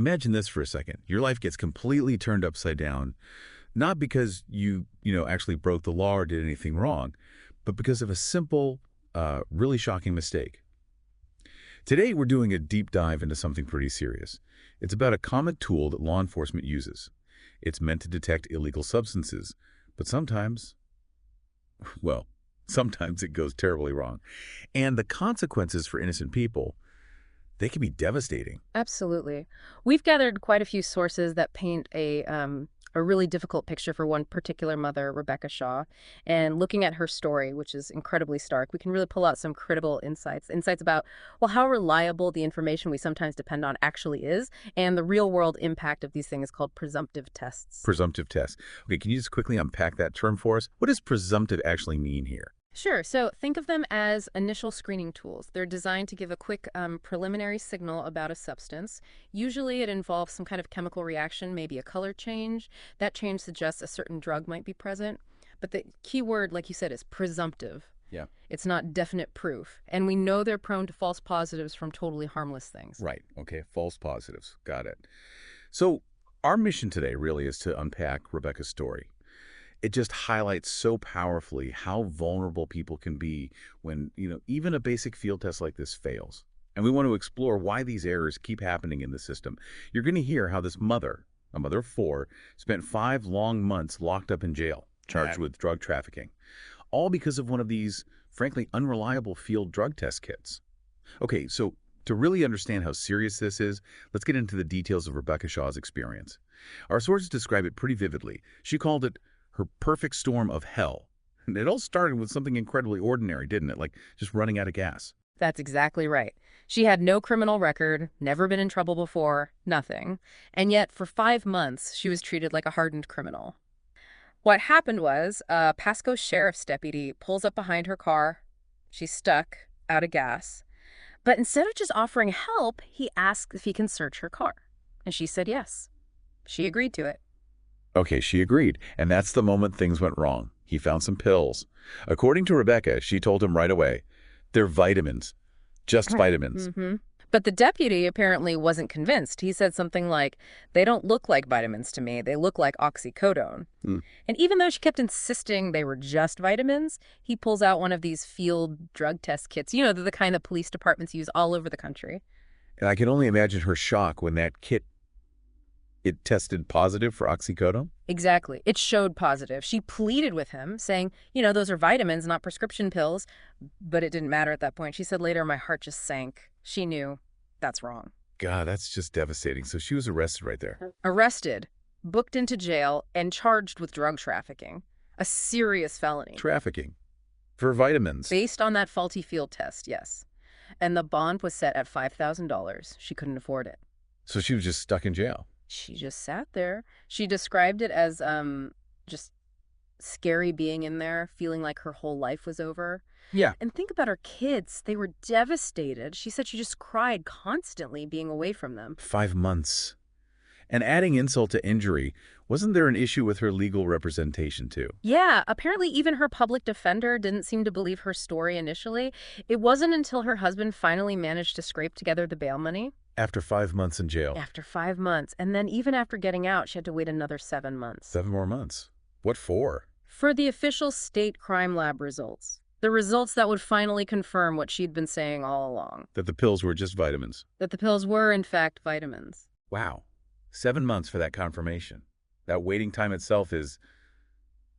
Imagine this for a second. Your life gets completely turned upside down, not because you actually broke the law or did anything wrong, but because of a simple, really shocking mistake. Today, we're doing a deep dive into something pretty serious. It's about a common tool that law enforcement uses. It's meant to detect illegal substances, but sometimes, well, sometimes it goes terribly wrong. And the consequences for innocent people, they can be devastating. Absolutely. We've gathered quite a few sources that paint a really difficult picture for one particular mother, Rebecca Shaw. And looking at her story, which is incredibly stark, we can really pull out some critical insights about, well, how reliable the information we sometimes depend on actually is, and the real-world impact of these things called presumptive tests. Presumptive tests. Okay, can you just quickly unpack that term for us? What does presumptive actually mean here? Sure. So think of them as initial screening tools. They're designed to give a quick preliminary signal about a substance. Usually it involves some kind of chemical reaction, maybe a color change. That change suggests a certain drug might be present. But the key word, like you said, is presumptive. Yeah. It's not definite proof. And we know they're prone to false positives from totally harmless things. Right. Okay, false positives. Got it. So our mission today really is to unpack Rebecca's story. It just highlights so powerfully how vulnerable people can be when, even a basic field test like this fails. And we want to explore why these errors keep happening in the system. You're going to hear how this mother, a mother of 4, spent 5 long months locked up in jail, charged with drug trafficking, all because of one of these, frankly, unreliable field drug test kits. Okay, so to really understand how serious this is, let's get into the details of Rebecca Shaw's experience. Our sources describe it pretty vividly. She called it her perfect storm of hell. And it all started with something incredibly ordinary, didn't it? Like just running out of gas. That's exactly right. She had no criminal record, never been in trouble before, nothing. And yet, for 5 months, she was treated like a hardened criminal. What happened was, a Pasco sheriff's deputy pulls up behind her car. She's stuck, out of gas. But instead of just offering help, he asks if he can search her car. And she said yes. She agreed to it. Okay, she agreed, and that's the moment things went wrong. He found some pills. According to Rebecca, she told him right away, they're vitamins. Just vitamins. But the deputy apparently wasn't convinced. He said something like, they don't look like vitamins to me. They look like oxycodone. And even though she kept insisting they were just vitamins, he pulls out one of these field drug test kits. They're the kind that police departments use all over the country. And I can only imagine her shock when that kit, it tested positive for oxycodone? Exactly. It showed positive. She pleaded with him, saying, those are vitamins, not prescription pills. But it didn't matter at that point. She said later, my heart just sank. She knew that's wrong. God, that's just devastating. So she was arrested right there. Arrested, booked into jail, and charged with drug trafficking. A serious felony. Trafficking. For vitamins. Based on that faulty field test, yes. And the bond was set at $5,000. She couldn't afford it. So she was just stuck in jail. She just sat there. She described it as just scary being in there, feeling like her whole life was over. Yeah. And think about her kids. They were devastated. She said she just cried constantly being away from them. 5 months. And adding insult to injury, wasn't there an issue with her legal representation too? Yeah, apparently even her public defender didn't seem to believe her story initially. It wasn't until her husband finally managed to scrape together the bail money. After 5 months in jail. After 5 months. And then even after getting out, she had to wait another 7 months. 7 more months. What for? For the official state crime lab results. The results that would finally confirm what she'd been saying all along. That the pills were just vitamins. That the pills were, in fact, vitamins. Wow. 7 months for that confirmation. That waiting time itself is,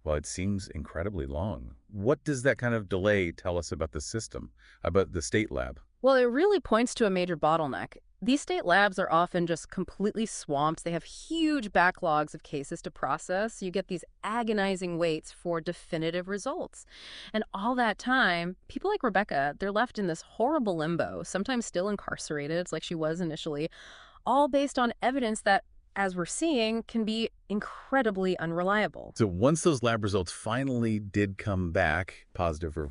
well, it seems incredibly long. What does that kind of delay tell us about the system, about the state lab? Well, it really points to a major bottleneck. These state labs are often just completely swamped. They have huge backlogs of cases to process. You get these agonizing waits for definitive results. And all that time, people like Rebecca, they're left in this horrible limbo, sometimes still incarcerated, like she was initially, all based on evidence that, as we're seeing, can be incredibly unreliable. So once those lab results finally did come back, positive for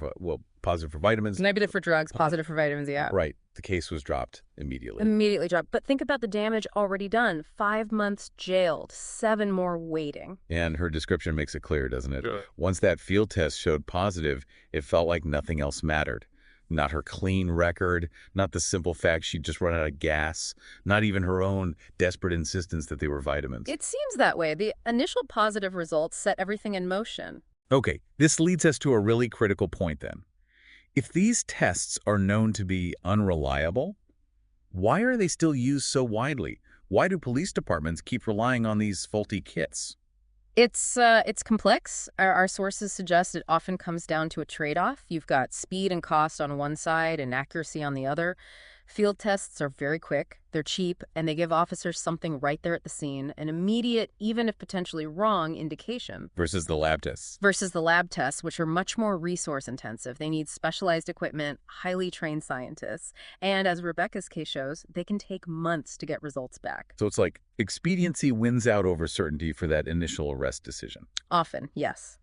vitamins. Negative for drugs, positive for vitamins, yeah. Right. The case was dropped immediately. Immediately dropped. But think about the damage already done. 5 months jailed, 7 more waiting. And her description makes it clear, doesn't it? Sure. Once that field test showed positive, it felt like nothing else mattered. Not her clean record, not the simple fact she'd just run out of gas, not even her own desperate insistence that they were vitamins. It seems that way. The initial positive results set everything in motion. Okay, this leads us to a really critical point then. If these tests are known to be unreliable, why are they still used so widely? Why do police departments keep relying on these faulty kits? It's complex. Our sources suggest it often comes down to a trade-off. You've got speed and cost on one side and accuracy on the other. Field tests are very quick, they're cheap, and they give officers something right there at the scene, an immediate, even if potentially wrong, indication. Versus the lab tests. Versus the lab tests, which are much more resource intensive. They need specialized equipment, highly trained scientists, and as Rebecca's case shows, they can take months to get results back. So it's like expediency wins out over certainty for that initial arrest decision. Often, yes.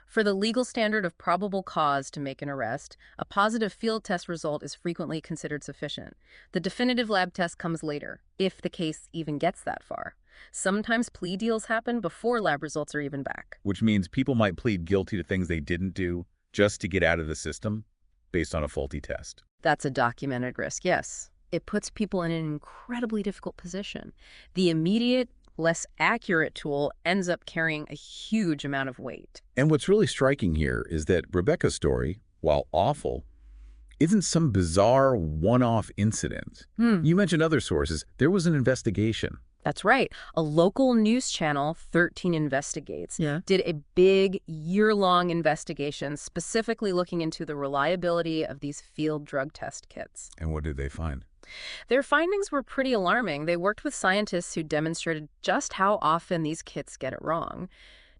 For the legal standard of probable cause to make an arrest, a positive field test result is frequently considered sufficient. The definitive lab test comes later, if the case even gets that far. Sometimes plea deals happen before lab results are even back. Which means people might plead guilty to things they didn't do just to get out of the system based on a faulty test. That's a documented risk, yes. It puts people in an incredibly difficult position. The immediate, less accurate tool ends up carrying a huge amount of weight. And what's really striking here is that Rebecca's story, while awful, isn't some bizarre one-off incident. You mentioned other sources. There was an investigation. That's right. A local news channel, 13 Investigates, did a big year-long investigation specifically looking into the reliability of these field drug test kits. And what did they find? Their findings were pretty alarming. They worked with scientists who demonstrated just how often these kits get it wrong.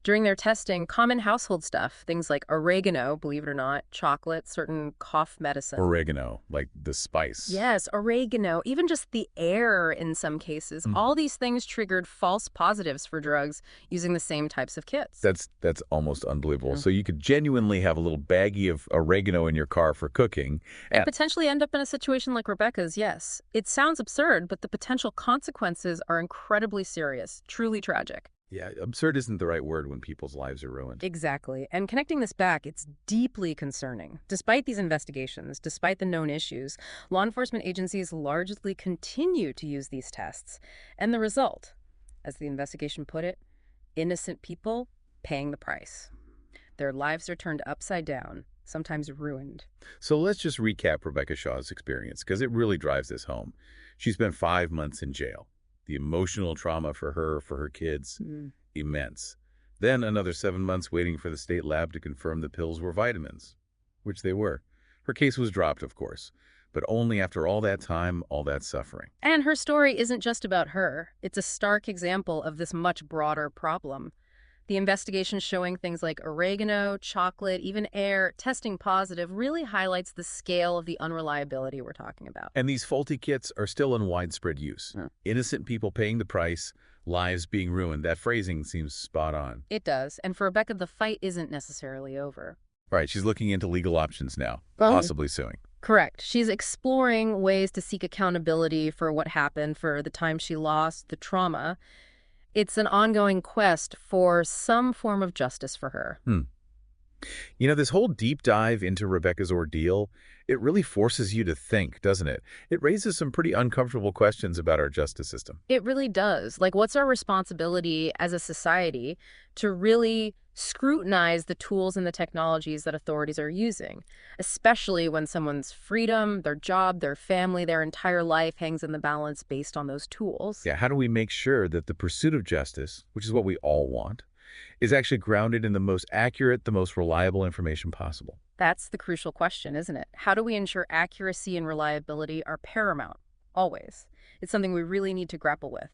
During their testing, common household stuff, things like oregano, believe it or not, chocolate, certain cough medicine. Oregano, like the spice. Yes, oregano, even just the air in some cases. All these things triggered false positives for drugs using the same types of kits. That's almost unbelievable. So you could genuinely have a little baggie of oregano in your car for cooking. And potentially end up in a situation like Rebecca's, yes. It sounds absurd, but the potential consequences are incredibly serious, truly tragic. Yeah, absurd isn't the right word when people's lives are ruined. Exactly. And connecting this back, it's deeply concerning. Despite these investigations, despite the known issues, law enforcement agencies largely continue to use these tests. And the result, as the investigation put it, innocent people paying the price. Their lives are turned upside down, sometimes ruined. So let's just recap Rebecca Shaw's experience, because it really drives this home. She spent 5 months in jail. The emotional trauma for her kids, immense. Then another 7 months waiting for the state lab to confirm the pills were vitamins, which they were. Her case was dropped, of course, but only after all that time, all that suffering. And her story isn't just about her. It's a stark example of this much broader problem. The investigation showing things like oregano, chocolate, even air, testing positive really highlights the scale of the unreliability we're talking about. And these faulty kits are still in widespread use. Innocent people paying the price, lives being ruined. That phrasing seems spot on. It does. And for Rebecca, the fight isn't necessarily over. Right, she's looking into legal options now, possibly suing. Correct. She's exploring ways to seek accountability for what happened, for the time she lost, the trauma. It's an ongoing quest for some form of justice for her. You know, this whole deep dive into Rebecca's ordeal, it really forces you to think, doesn't it? It raises some pretty uncomfortable questions about our justice system. It really does. Like, what's our responsibility as a society to really scrutinize the tools and the technologies that authorities are using, especially when someone's freedom, their job, their family, their entire life hangs in the balance based on those tools? Yeah, how do we make sure that the pursuit of justice, which is what we all want, is actually grounded in the most accurate, the most reliable information possible? That's the crucial question, isn't it? How do we ensure accuracy and reliability are paramount, always? It's something we really need to grapple with.